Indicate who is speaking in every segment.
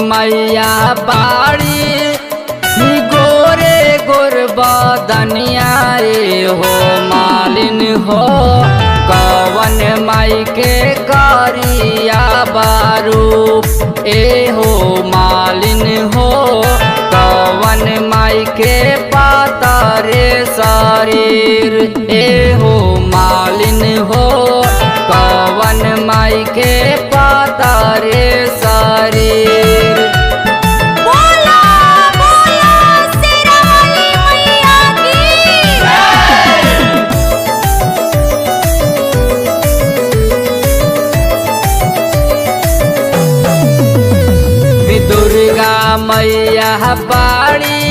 Speaker 1: मैया बाड़ी गोरे गोर बदनिया हो मालिन हो कवन माई के करिया बारूप हो मालिन हो कवन माई के पातरे शरीर हो मालिन हो कवन माई के पातरे शरीर।
Speaker 2: बोला बोला शेरा वाली मैया
Speaker 1: की दुर्गा मैया बाड़ी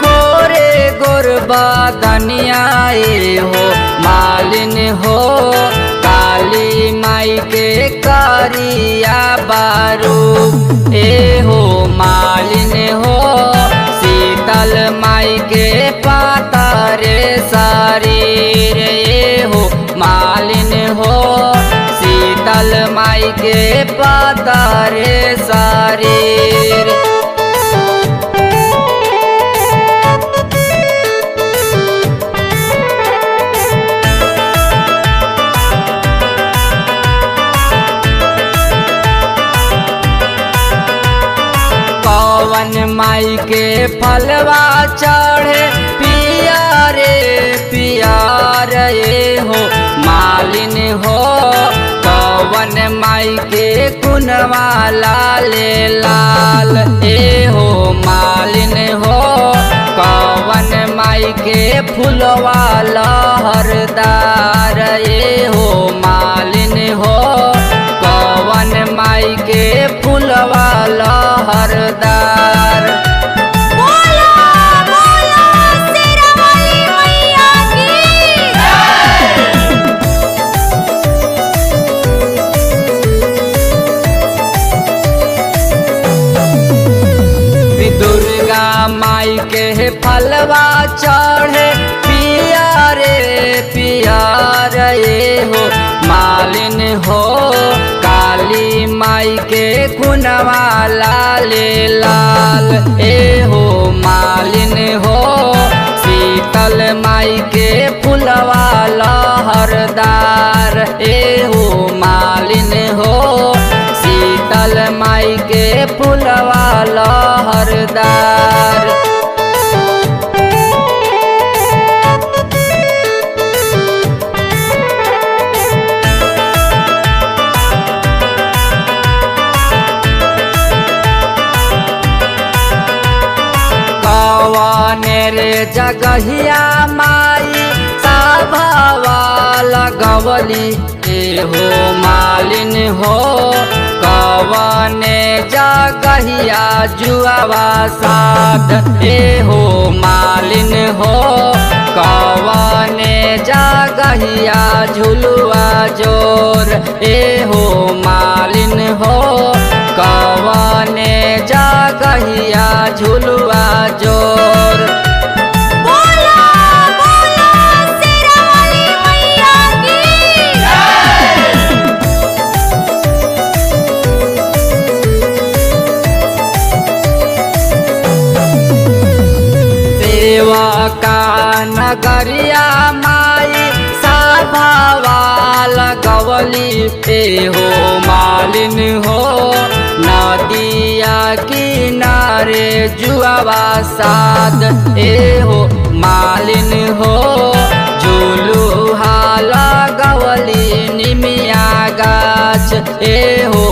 Speaker 1: गोरे गोर बदनिया हो मालिन हो काली माई के करिया बारूप हो मालिन हो शीतल माई के पातरे शरीर हो मालिन हो शीतल माई के पातरे शरीर। कवन माई के फलवा चढ़े पिया रे हो मालिन हो कवन माई के कुनवा लाल लाल हो मालिन हो कवन माई के फुलवा लहरदार हो मालिन हो कवन माई के फुलवा लहरदार।
Speaker 2: बोला बोला शेरा वाली मैया
Speaker 1: दुर्गा माई के फलवा चढ़े पिया रे हो मालिन हो काली माई के कुनवा लाल लाल हो मालिन हो शीतल माई के फुलवा लहरदार हो मालिन हो शीतल माई के फुलवा लहरदार। कवने रे जगहिया माई सभावा लगवली हो मालिन हो कवने जगहिया जुआवा साथ हो मालिन हो कवने जगहिया झुलुआ जोर हो मालिन हो कवने जगहिया झुलुआ जोर।
Speaker 2: बोला बोला शेरा वाली मैया
Speaker 1: सेवा का नगरिया माई सभावा लगवली हो मालिन हो नदिया किनारे जुआवा साथ हो मालिन हो झुलुहा लगवली निमिया गाछ हो